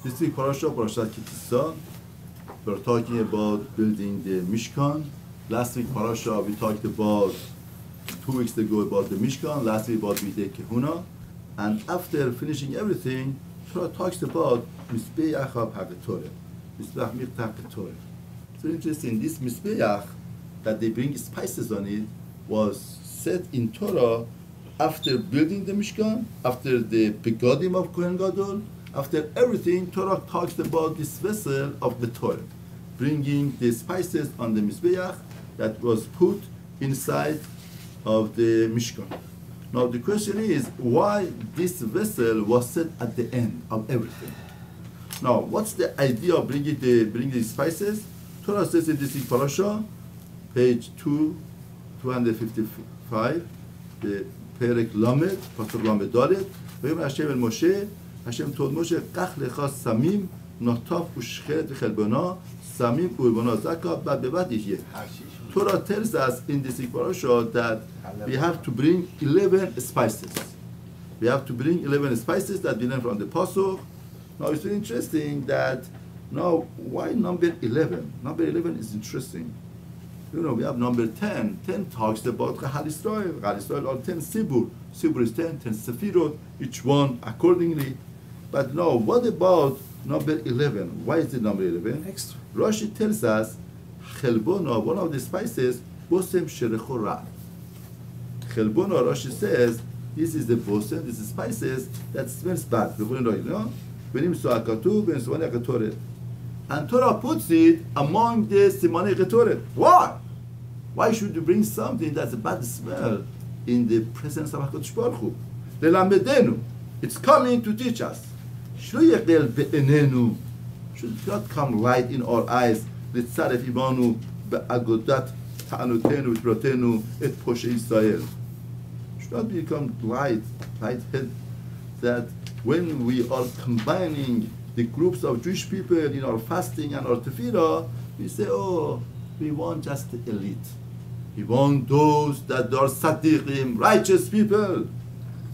This week Parashat Kitisa. We're talking about building the Mishkan. Last week Parashat we talked about 2 weeks ago about the Mishkan. Last week about Bidei Kehuna. And after finishing everything, Torah talks about Mizbeach HaTorah. Mizbeach Michtach HaTorah. So interesting, this Mizbeach that they bring spices on it was set in Torah after building the Mishkan, after the begodim of Kohen Gadol, after everything. Torah talks about this vessel of the Torah, bringing the spices on the Mizbeach that was put inside of the Mishkan. Now the question is, why this vessel was set at the end of everything? Now, what's the idea of bringing the spices? Torah says in this parasha, page 255, the Perek Lamed, Pasuk Lamed Dalet, Vayom Hashem el Moshe, Hashem told Moshe, Kach lecha samim, notaf ushchet v'chelbona, samim u'elbona zakah, bad bebad yihyeh. Torah tells us in this parasha that we have to bring 11 spices. We have to bring 11 spices that we learn from the Pasuk. Now it's very interesting that, now why number 11? Number 11 is interesting. You know, we have number 10. 10 talks about Chal Yisrael. Chal Yisrael are 10 Sibur. Sibur is 10 Sefirot, each one accordingly. But now, what about number 11? Why is it number 11? Next. Rashi tells us, Chelbona, one of the spices, Bosem Sherecho Ra. Chelbona, Rashi says, this is the bosem, this is spices that smells bad. And Torah puts it among the Simanei Ketoret. Why? Why should you bring something that's a bad smell in the presence of HaKadosh Baruch Hu? Lelamedenu. It's coming to teach us. Should not come light in our eyes. Litzaref imanu be'agodat ta'anutenu v'protenu et poshe Yisrael. Should not become light-head, that when we are combining the groups of Jewish people in our fasting and our tefillah, we say, oh, we want just the elite. We want those that are tzaddikim, righteous people.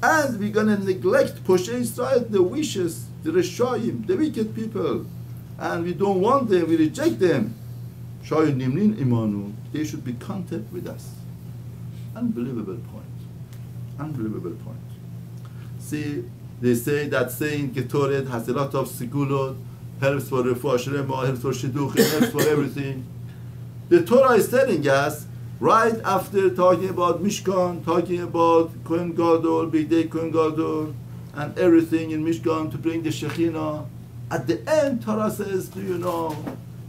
And we're going to neglect Poshe Israel, the vicious, the Reshaim, the wicked people. And we don't want them, we reject them. Shayim nimnin imanu, they should be content with us. Unbelievable point. Unbelievable point. See, they say that saying Ketoret has a lot of sigulot, helps for refuah shlema, helps for shidduchim, helps for everything. The Torah is telling us, right after talking about Mishkan, talking about Kohen Gadol, Bidei Kohen Gadol, and everything in Mishkan to bring the Shekhinah, at the end Torah says, do you know,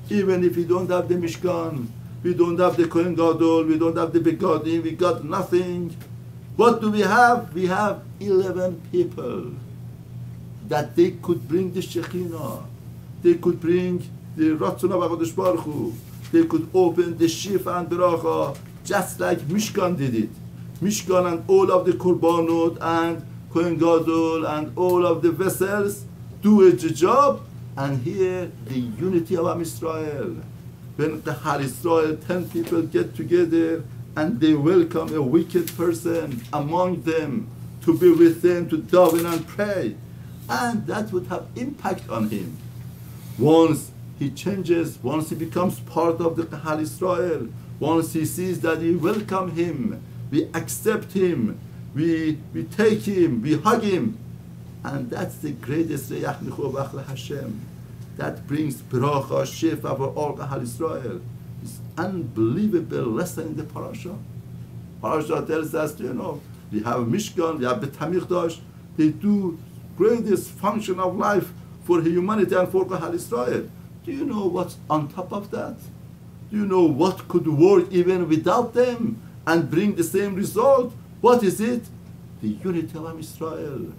even if we don't have the Mishkan, we don't have the Kohen Gadol, we don't have the Begodim, we got nothing. What do we have? We have 11 people that they could bring the Shekhinah. They could bring the Ratzon of HaKadosh Baruch Hu. They could open the Shifa and Beracha just like Mishkan did it. Mishkan and all of the Korbanot and Kohen Gadol and all of the vessels do a job. And here the unity of Am Yisrael. When the Har Yisrael, 10 people get together and they welcome a wicked person among them to be with them, to daven and pray. And that would have impact on him. Once he changes, once he becomes part of the Kahal Israel, once he sees that we welcome him, we accept him, we take him, we hug him. And that's the greatest Reyach Mechovach Hashem. That brings Beracha, Shefa for all Kahal Israel. It's unbelievable lesson in the parasha. Parasha tells us, you know, we have Mishkan, we have Bet HaMikdash. They do greatest function of life for humanity and for Kahal Israel. Do you know what's on top of that? Do you know what could work even without them and bring the same result? What is it? The unity of Am Yisrael.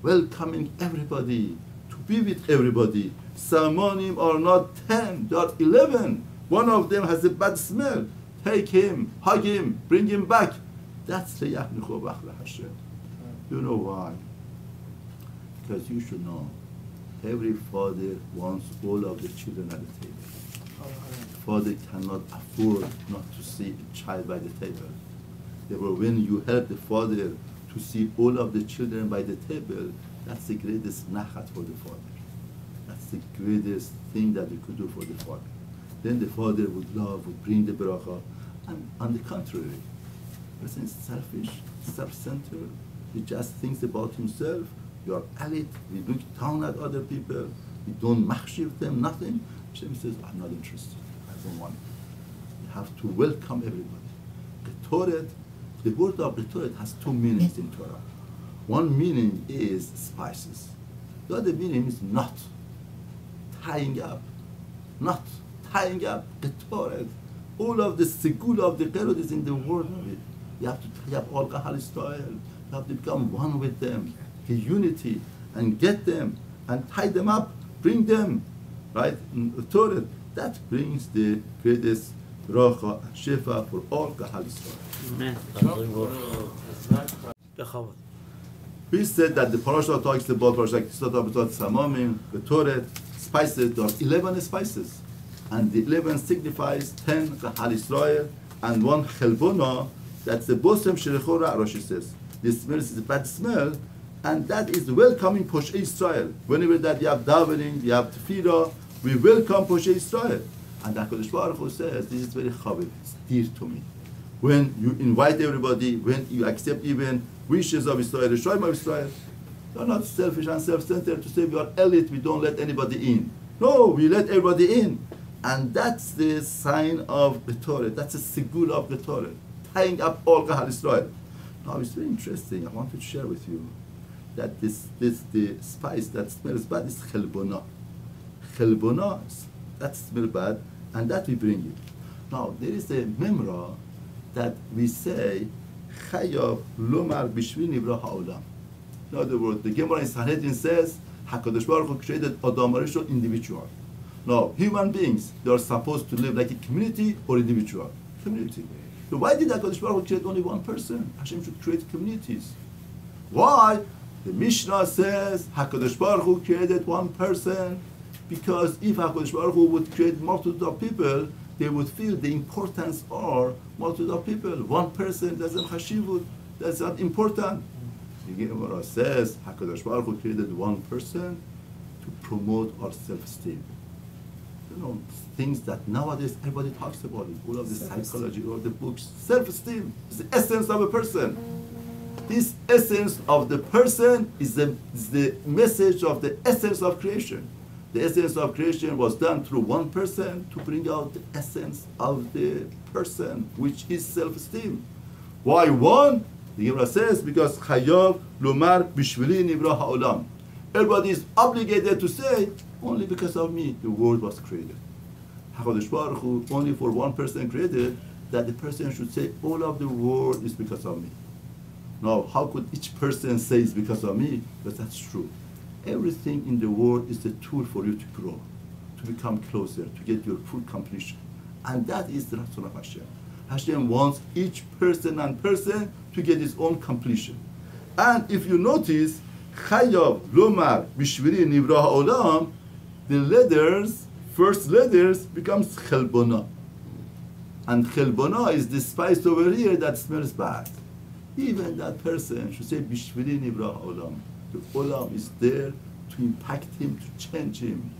Welcoming everybody, to be with everybody. Samanim are not 10, they are 11. One of them has a bad smell. Take him, hug him, bring him back. That's the Reyach Mechovach Hashem. You know why? Because you should know, every father wants all of the children at the table. Father cannot afford not to see a child by the table. Therefore, when you help the father to see all of the children by the table, that's the greatest nachat for the father. That's the greatest thing that we could do for the father. Then the father would love, would bring the bracha. And on the contrary, the person is selfish, self-centered. He just thinks about himself. You are elite. We look down at other people. We don't machshiv them, nothing. Hashem says, I'm not interested. I don't want it. You have to welcome everybody. The Torah, the word of the Torah has two meanings in Torah. One meaning is spices. The other meaning is knot, tying up. Not tying up the Torah. All of the segula of the Torah is in the word of it. You have to tie up all Kahal Israel. You have to become one with them, the unity, and get them, and tie them up, bring them, right? In the Torah, that brings the greatest bracha and shefa for all Kahal Israel. Amen. We said that the Parashat talks about Parashat Kitisa about Samamim, the Torah, spices. There are 11 spices, and the 11 signifies 10 Kahal Israel and 1 Chelbona. That's the Bosem Sherechora. Rashi says the smell is a bad smell, and that is welcoming Poshe Israel. Whenever that you have davening, you have tefillah, we welcome Poshe Israel. And HaKadosh Baruch Hu says this is very chavil, it's dear to me. When you invite everybody, when you accept even wishes of Israel, the Shoim of Israel, you're not selfish and self-centered to say we are elite, we don't let anybody in. No, we let everybody in. And that's the sign of the Torah. That's the segula of the Torah. Tying up all Kahal Israel. Now it's very interesting. I wanted to share with you that the spice that smells bad is Chelbona. Chelbona, that smells bad, and that we bring you. Now there is a memra that we say Chayav Lomar Bishvi Nivra Ha'olam. In other words, the Gemara in Sanhedrin says HaKadosh Baruch Hu created Adam Arishon individual. Now, human beings, they are supposed to live like a community or individual? Community. So why did HaKadosh Baruch Hu create only one person? Hashem should create communities. Why? The Mishnah says HaKadosh Baruch Hu created one person because if HaKadosh Baruch Hu would create multitude of people, they would feel the importance of multitude of people. One person doesn't chashivut, that's not important. The Gemara says HaKadosh Baruch Hu created one person to promote our self-esteem. You know, things that nowadays everybody talks about it, all of the psychology, all of the books. Self-esteem is the essence of a person. This essence of the person is the message of the essence of creation. The essence of creation was done through one person to bring out the essence of the person, which is self-esteem. Why one? The Gemara says, because Chayav Lomar Bishvili Nivra Ha'olam. Everybody is obligated to say, only because of me the world was created. HaKadosh Baruch Hu only for one person created, that the person should say, all of the world is because of me. Now, how could each person say it's because of me? But that's true. Everything in the world is a tool for you to grow, to become closer, to get your full completion. And that is the Ratzon of Hashem. Hashem wants each person and person to get his own completion. And if you notice, Chayav Lomar Bishvili Nivra Ha'olam, the letters, first letters, becomes Chelbona. And Chelbona is the spice over here that smells bad. Even that person should say Bishvili Nivra Ha'olam. The Olam is there to impact him, to change him.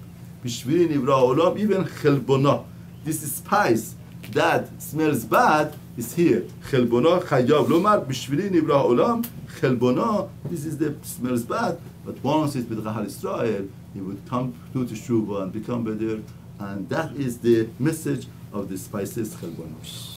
Bishvili Nivra Ha'olam, even Chelbona. This spice that smells bad is here. Chelbona, Chayav Lomar, Bishvili Nivra Ha'olam. Chelbona, this is the smells bad. But once it's with Kahal Israel, he would come to Teshuvah and become better. And that is the message of the spices Chelbona.